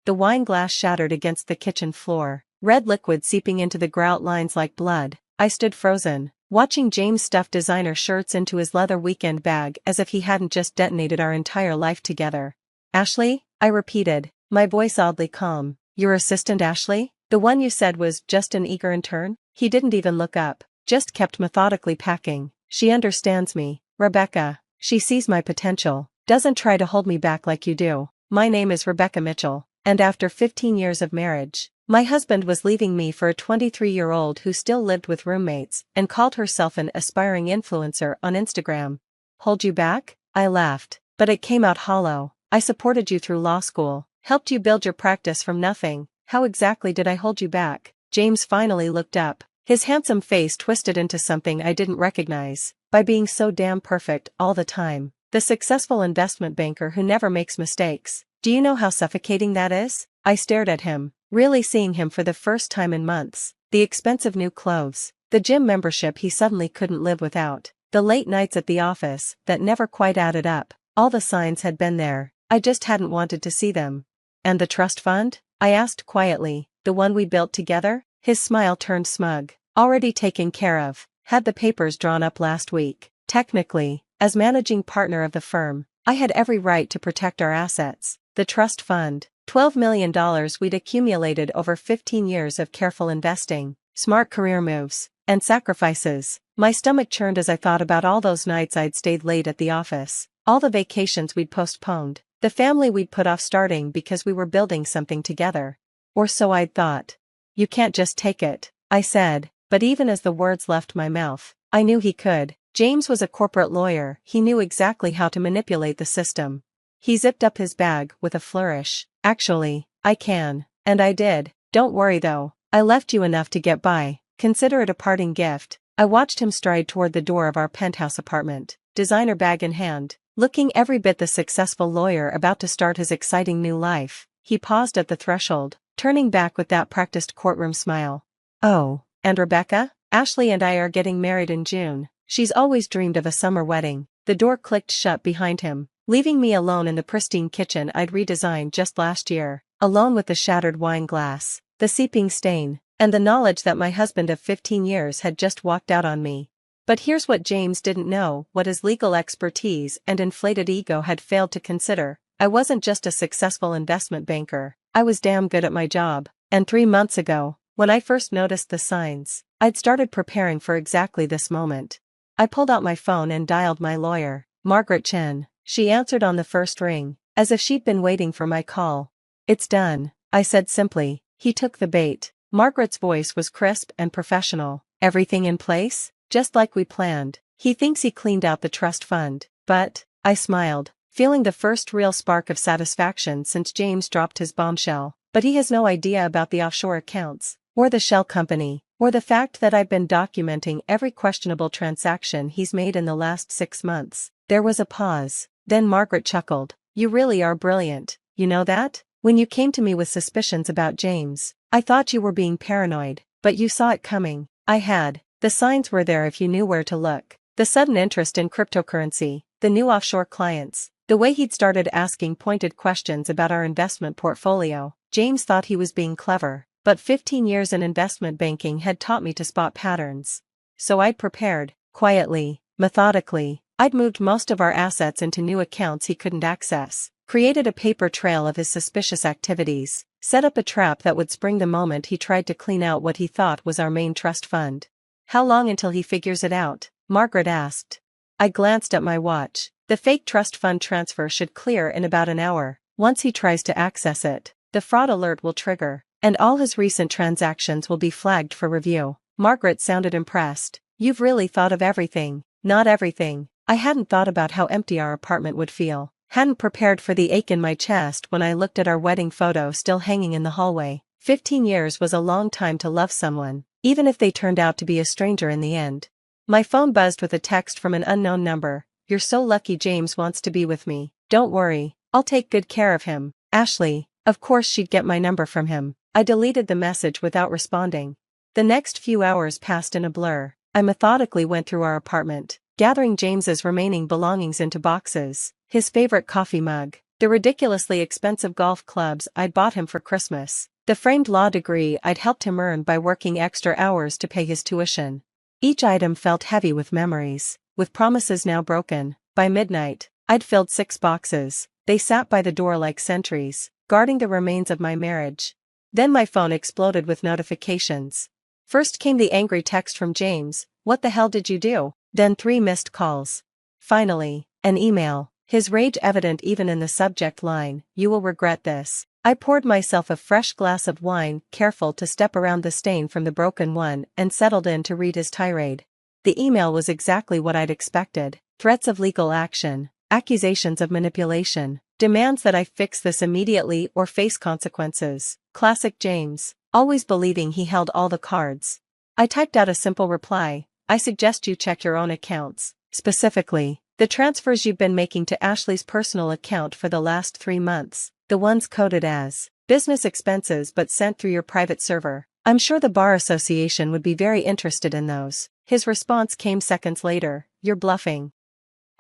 the wine glass shattered against the kitchen floor, red liquid seeping into the grout lines like blood. I stood frozen, watching James stuff designer shirts into his leather weekend bag as if he hadn't just detonated our entire life together. "Ashley?" I repeated, my voice oddly calm. "Your assistant Ashley? The one you said was just an eager intern?" He didn't even look up, just kept methodically packing. "She understands me, Rebecca. She sees my potential, doesn't try to hold me back like you do. My name is Rebecca Mitchell, and after 15 years of marriage, my husband was leaving me for a 23-year-old who still lived with roommates and called herself an aspiring influencer on Instagram." "Hold you back?" I laughed, but it came out hollow. "I supported you through law school, helped you build your practice from nothing. How exactly did I hold you back?" James finally looked up, his handsome face twisted into something I didn't recognize. "By being so damn perfect all the time. The successful investment banker who never makes mistakes. Do you know how suffocating that is?" I stared at him, really seeing him for the first time in months. The expensive new clothes, the gym membership he suddenly couldn't live without, the late nights at the office that never quite added up. All the signs had been there, I just hadn't wanted to see them. "And the trust fund?" I asked quietly. "The one we built together?" His smile turned smug. "Already taken care of. Had the papers drawn up last week. Technically, as managing partner of the firm, I had every right to protect our assets. The trust fund, $12 million we'd accumulated over 15 years of careful investing, smart career moves, and sacrifices." My stomach churned as I thought about all those nights I'd stayed late at the office, all the vacations we'd postponed, the family we'd put off starting because we were building something together. Or so I'd thought. "You can't just take it," I said, but even as the words left my mouth, I knew he could. James was a corporate lawyer, he knew exactly how to manipulate the system. He zipped up his bag with a flourish. "Actually, I can. And I did. Don't worry though, I left you enough to get by. Consider it a parting gift." I watched him stride toward the door of our penthouse apartment, designer bag in hand, looking every bit the successful lawyer about to start his exciting new life. He paused at the threshold, turning back with that practiced courtroom smile. "Oh, and Rebecca? Ashley and I are getting married in June. She's always dreamed of a summer wedding." The door clicked shut behind him, leaving me alone in the pristine kitchen I'd redesigned just last year, alone with the shattered wine glass, the seeping stain, and the knowledge that my husband of 15 years had just walked out on me. But here's what James didn't know, what his legal expertise and inflated ego had failed to consider. I wasn't just a successful investment banker, I was damn good at my job. And 3 months ago, when I first noticed the signs, I'd started preparing for exactly this moment. I pulled out my phone and dialed my lawyer, Margaret Chen. She answered on the first ring, as if she'd been waiting for my call. "It's done," I said simply. He took the bait. Margaret's voice was crisp and professional. "Everything in place? Just like we planned. He thinks he cleaned out the trust fund, but," I smiled, feeling the first real spark of satisfaction since James dropped his bombshell, "but he has no idea about the offshore accounts, or the shell company, or the fact that I've been documenting every questionable transaction he's made in the last 6 months." There was a pause, then Margaret chuckled. "You really are brilliant, you know that? When you came to me with suspicions about James, I thought you were being paranoid, but you saw it coming." I had. The signs were there if you knew where to look. The sudden interest in cryptocurrency, the new offshore clients, the way he'd started asking pointed questions about our investment portfolio. James thought he was being clever, but 15 years in investment banking had taught me to spot patterns. So I'd prepared, quietly, methodically. I'd moved most of our assets into new accounts he couldn't access, created a paper trail of his suspicious activities, set up a trap that would spring the moment he tried to clean out what he thought was our main trust fund. "How long until he figures it out?" Margaret asked. I glanced at my watch. "The fake trust fund transfer should clear in about an hour. Once he tries to access it, the fraud alert will trigger, and all his recent transactions will be flagged for review." Margaret sounded impressed. "You've really thought of everything." "Not everything. I hadn't thought about how empty our apartment would feel. Hadn't prepared for the ache in my chest when I looked at our wedding photo still hanging in the hallway. 15 years was a long time to love someone, even if they turned out to be a stranger in the end. My phone buzzed with a text from an unknown number. "You're so lucky James wants to be with me. Don't worry, I'll take good care of him. Ashley." Of course she'd get my number from him. I deleted the message without responding. The next few hours passed in a blur. I methodically went through our apartment, gathering James's remaining belongings into boxes. His favorite coffee mug, The ridiculously expensive golf clubs I'd bought him for Christmas. The framed law degree I'd helped him earn by working extra hours to pay his tuition. Each item felt heavy with memories, with promises now broken. By midnight, I'd filled 6 boxes. They sat by the door like sentries, guarding the remains of my marriage. Then my phone exploded with notifications. First came the angry text from James, "What the hell did you do?" Then 3 missed calls. Finally, an email, his rage evident even in the subject line, "You will regret this." I poured myself a fresh glass of wine, careful to step around the stain from the broken one, and settled in to read his tirade. The email was exactly what I'd expected: threats of legal action, accusations of manipulation, demands that I fix this immediately or face consequences. Classic James, always believing he held all the cards. I typed out a simple reply: "I suggest you check your own accounts, specifically the transfers you've been making to Ashley's personal account for the last 3 months. The ones coded as business expenses but sent through your private server. I'm sure the Bar Association would be very interested in those." His response came seconds later: "You're bluffing."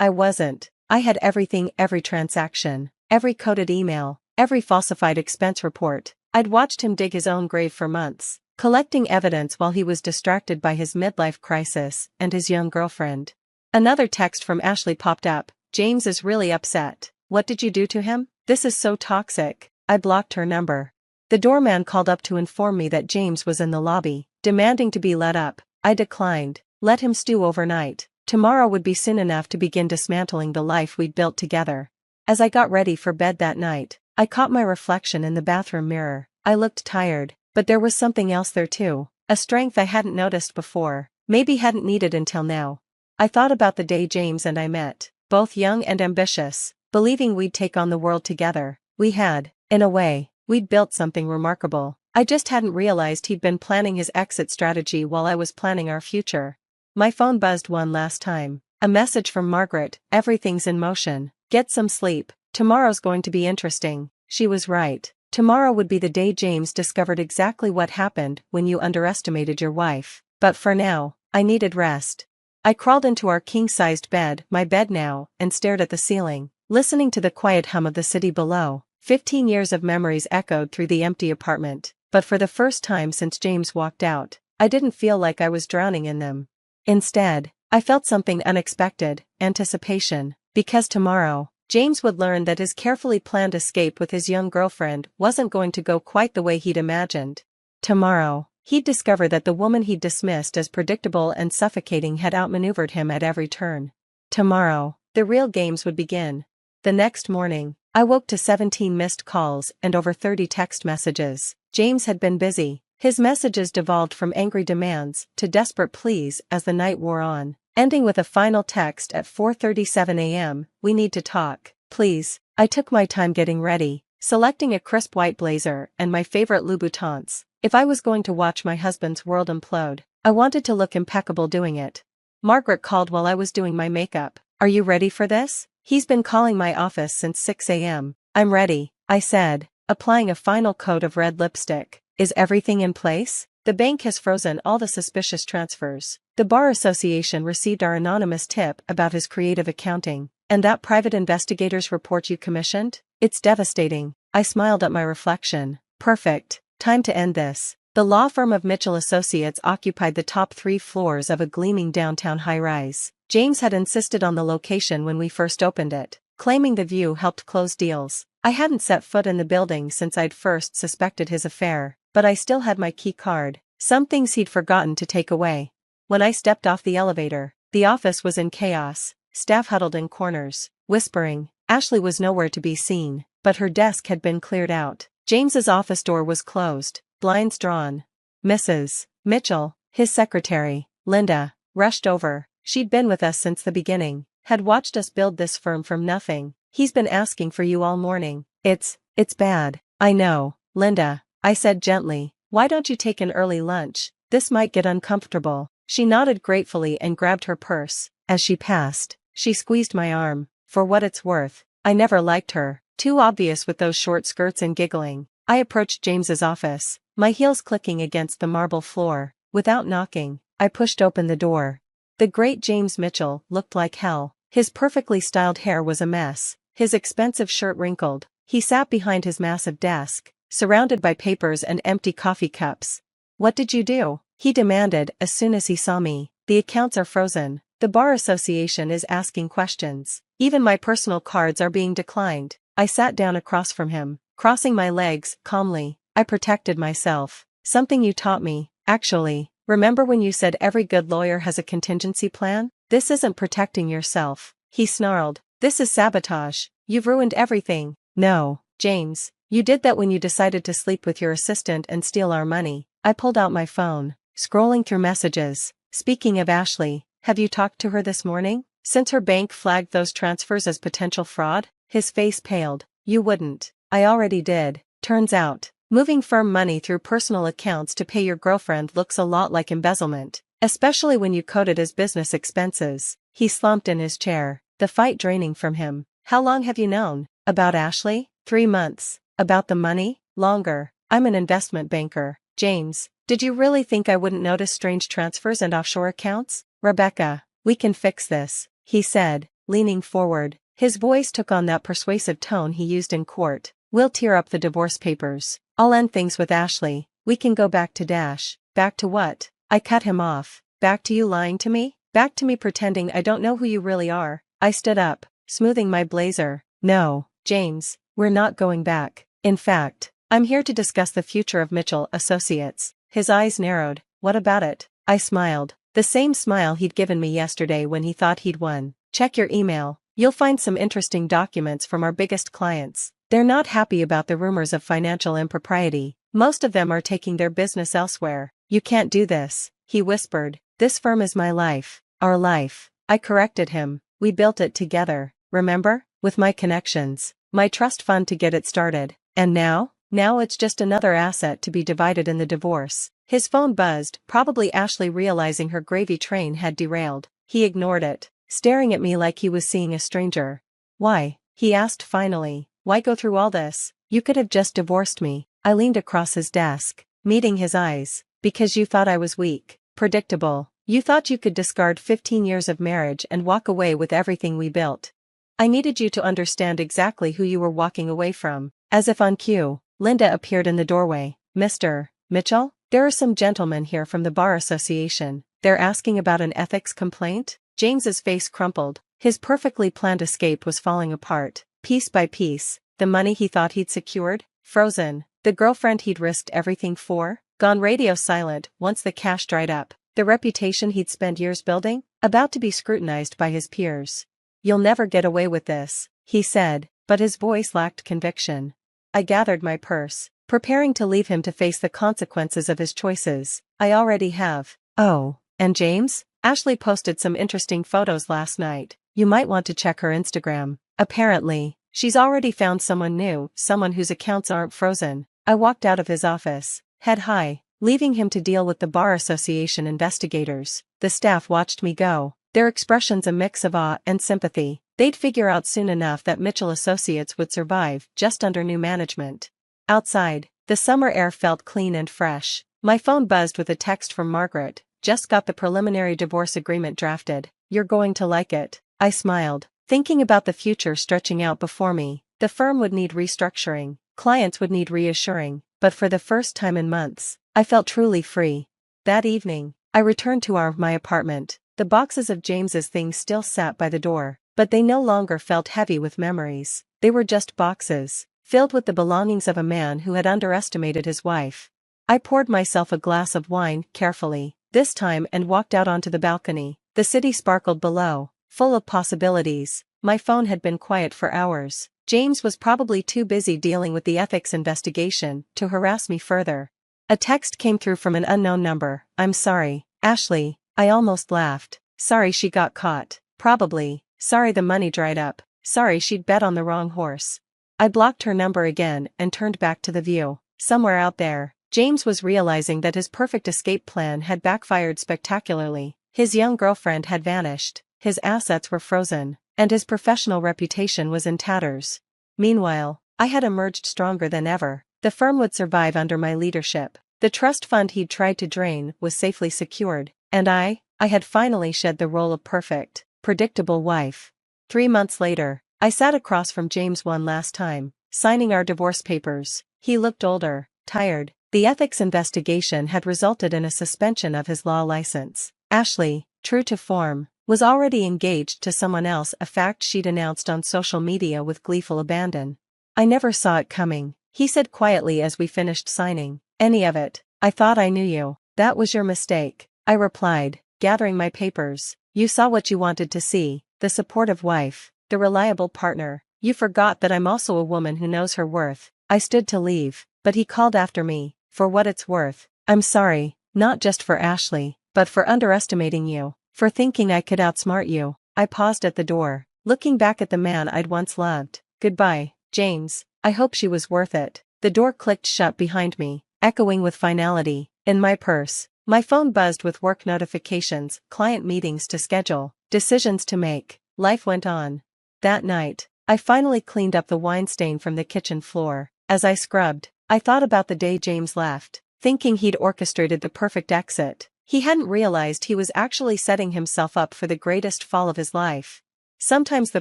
I wasn't. I had everything, every transaction, every coded email, every falsified expense report. I'd watched him dig his own grave for months, collecting evidence while he was distracted by his midlife crisis and his young girlfriend. Another text from Ashley popped up: "James is really upset. What did you do to him? This is so toxic." I blocked her number. The doorman called up to inform me that James was in the lobby, demanding to be let up. I declined. Let him stew overnight. Tomorrow would be soon enough to begin dismantling the life we'd built together. As I got ready for bed that night, I caught my reflection in the bathroom mirror. I looked tired, but there was something else there too, a strength I hadn't noticed before, maybe hadn't needed until now. I thought about the day James and I met, both young and ambitious, believing we'd take on the world together. We had, in a way, we'd built something remarkable. I just hadn't realized he'd been planning his exit strategy while I was planning our future. My phone buzzed one last time. A message from Margaret: "Everything's in motion. Get some sleep. Tomorrow's going to be interesting." She was right. Tomorrow would be the day James discovered exactly what happened when you underestimated your wife. But for now, I needed rest. I crawled into our king-sized bed, my bed now, and stared at the ceiling, listening to the quiet hum of the city below. 15 years of memories echoed through the empty apartment, but for the first time since James walked out, I didn't feel like I was drowning in them. Instead, I felt something unexpected: anticipation. Because tomorrow, James would learn that his carefully planned escape with his young girlfriend wasn't going to go quite the way he'd imagined. Tomorrow, he'd discover that the woman he'd dismissed as predictable and suffocating had outmaneuvered him at every turn. Tomorrow, the real games would begin. The next morning, I woke to 17 missed calls and over 30 text messages. James had been busy. His messages devolved from angry demands to desperate pleas as the night wore on, ending with a final text at 4:37 a.m. "We need to talk, please." I took my time getting ready, selecting a crisp white blazer and my favorite Louboutins. If I was going to watch my husband's world implode, I wanted to look impeccable doing it. Margaret called while I was doing my makeup. "Are you ready for this? He's been calling my office since 6 a.m. "I'm ready," I said, applying a final coat of red lipstick. "Is everything in place?" "The bank has frozen all the suspicious transfers. The Bar Association received our anonymous tip about his creative accounting. And that private investigator's report you commissioned? It's devastating." I smiled at my reflection. Perfect. Time to end this. The law firm of Mitchell Associates occupied the top 3 floors of a gleaming downtown high-rise. James had insisted on the location when we first opened it, claiming the view helped close deals. I hadn't set foot in the building since I'd first suspected his affair, but I still had my key card. Some things he'd forgotten to take away. When I stepped off the elevator, the office was in chaos, staff huddled in corners, whispering. Ashley was nowhere to be seen, but her desk had been cleared out. James's office door was closed, blinds drawn. Mrs. Mitchell, his secretary, Linda, rushed over. She'd been with us since the beginning, had watched us build this firm from nothing. "He's been asking for you all morning." It's bad." "I know, Linda," I said gently. "Why don't you take an early lunch? This might get uncomfortable." She nodded gratefully and grabbed her purse. As she passed, she squeezed my arm. For what it's worth, I never liked her. Too obvious with those short skirts and giggling. I approached James's office, my heels clicking against the marble floor. Without knocking, I pushed open the door. The great James Mitchell looked like hell. His perfectly styled hair was a mess, His expensive shirt wrinkled. He sat behind his massive desk, surrounded by papers and empty coffee cups. "What did you do?" he demanded as soon as he saw me. "The accounts are frozen. The bar association is asking questions. Even my personal cards are being declined." I sat down across from him, crossing my legs, calmly. "I protected myself. Something you taught me, actually. Remember when you said every good lawyer has a contingency plan? This isn't protecting yourself," he snarled. "This is sabotage. You've ruined everything." "No, James, you did that when you decided to sleep with your assistant and steal our money." I pulled out my phone, scrolling through messages. "Speaking of Ashley, have you talked to her this morning? Since her bank flagged those transfers as potential fraud?" His face paled. "You wouldn't." "I already did. Turns out, moving firm money through personal accounts to pay your girlfriend looks a lot like embezzlement, especially when you code it as business expenses." He slumped in his chair, the fight draining from him. "How long have you known about Ashley?" 3 months. "About the money?" "Longer. I'm an investment banker." "James, did you really think I wouldn't notice strange transfers and offshore accounts?" "Rebecca, we can fix this," he said, leaning forward. His voice took on that persuasive tone he used in court. "We'll tear up the divorce papers. I'll end things with Ashley. We can go back to Dash." "Back to what?" I cut him off. "Back to you lying to me? Back to me pretending I don't know who you really are." I stood up, smoothing my blazer. "No, James, we're not going back. In fact, I'm here to discuss the future of Mitchell Associates." His eyes narrowed. "What about it?" I smiled. The same smile he'd given me yesterday when he thought he'd won. "Check your email. You'll find some interesting documents from our biggest clients. They're not happy about the rumors of financial impropriety. Most of them are taking their business elsewhere." "You can't do this," he whispered. "This firm is my life. Our life." I corrected him. "We built it together, remember? With my connections, my trust fund to get it started. And now? Now it's just another asset to be divided in the divorce." His phone buzzed, probably Ashley realizing her gravy train had derailed. He ignored it, staring at me like he was seeing a stranger. "Why?" he asked finally. "Why go through all this? You could have just divorced me." I leaned across his desk, meeting his eyes. "Because you thought I was weak. Predictable. You thought you could discard 15 years of marriage and walk away with everything we built. I needed you to understand exactly who you were walking away from." As if on cue, Linda appeared in the doorway. "Mr. Mitchell? There are some gentlemen here from the Bar Association. They're asking about an ethics complaint." James's face crumpled. His perfectly planned escape was falling apart, piece by piece. The money he thought he'd secured, frozen. The girlfriend he'd risked everything for, gone radio silent once the cash dried up. The reputation he'd spent years building, about to be scrutinized by his peers. "You'll never get away with this," he said, but his voice lacked conviction. I gathered my purse, preparing to leave him to face the consequences of his choices. "I already have." "Oh, and James? Ashley posted some interesting photos last night. You might want to check her Instagram. Apparently, she's already found someone new, someone whose accounts aren't frozen." I walked out of his office, head high, leaving him to deal with the Bar Association investigators. The staff watched me go, their expressions a mix of awe and sympathy. They'd figure out soon enough that Mitchell Associates would survive just under new management. Outside, the summer air felt clean and fresh. My phone buzzed with a text from Margaret. "Just got the preliminary divorce agreement drafted. You're going to like it." I smiled, thinking about the future stretching out before me. The firm would need restructuring, clients would need reassuring, but for the first time in months, I felt truly free. That evening, I returned to my apartment. The boxes of James's things still sat by the door, but they no longer felt heavy with memories. They were just boxes, filled with the belongings of a man who had underestimated his wife. I poured myself a glass of wine, carefully, this time, and walked out onto the balcony. The city sparkled below, full of possibilities. My phone had been quiet for hours. James was probably too busy dealing with the ethics investigation to harass me further. A text came through from an unknown number. "I'm sorry, Ashley." I almost laughed. Sorry she got caught. Probably. Sorry the money dried up. Sorry she'd bet on the wrong horse. I blocked her number again and turned back to the view. Somewhere out there, James was realizing that his perfect escape plan had backfired spectacularly. His young girlfriend had vanished, his assets were frozen, and his professional reputation was in tatters. Meanwhile, I had emerged stronger than ever. The firm would survive under my leadership. The trust fund he'd tried to drain was safely secured, and I had finally shed the role of perfect, predictable wife. 3 months later, I sat across from James one last time, signing our divorce papers. He looked older, tired. The ethics investigation had resulted in a suspension of his law license. Ashley, true to form, was already engaged to someone else, a fact she'd announced on social media with gleeful abandon. I never saw it coming, he said quietly as we finished signing. Any of it. I thought I knew you. That was your mistake, I replied, gathering my papers. You saw what you wanted to see, the supportive wife, the reliable partner. You forgot that I'm also a woman who knows her worth. I stood to leave, but he called after me, for what it's worth. I'm sorry, not just for Ashley, but for underestimating you, for thinking I could outsmart you. I paused at the door, looking back at the man I'd once loved. Goodbye, James. I hope she was worth it. The door clicked shut behind me, echoing with finality. In my purse, my phone buzzed with work notifications, client meetings to schedule, decisions to make. Life went on. That night, I finally cleaned up the wine stain from the kitchen floor. As I scrubbed, I thought about the day James left, thinking he'd orchestrated the perfect exit. He hadn't realized he was actually setting himself up for the greatest fall of his life. Sometimes the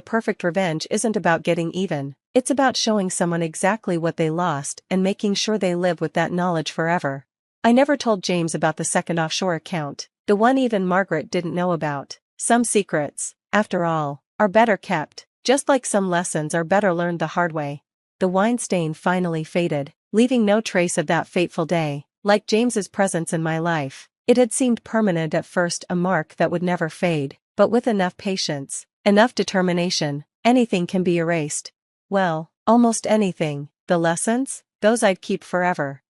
perfect revenge isn't about getting even, it's about showing someone exactly what they lost and making sure they live with that knowledge forever. I never told James about the second offshore account, the one even Margaret didn't know about. Some secrets, after all, are better kept, just like some lessons are better learned the hard way. The wine stain finally faded, leaving no trace of that fateful day. Like James's presence in my life, it had seemed permanent at first, a mark that would never fade, but with enough patience, enough determination, anything can be erased. Well, almost anything. The lessons? Those I'd keep forever.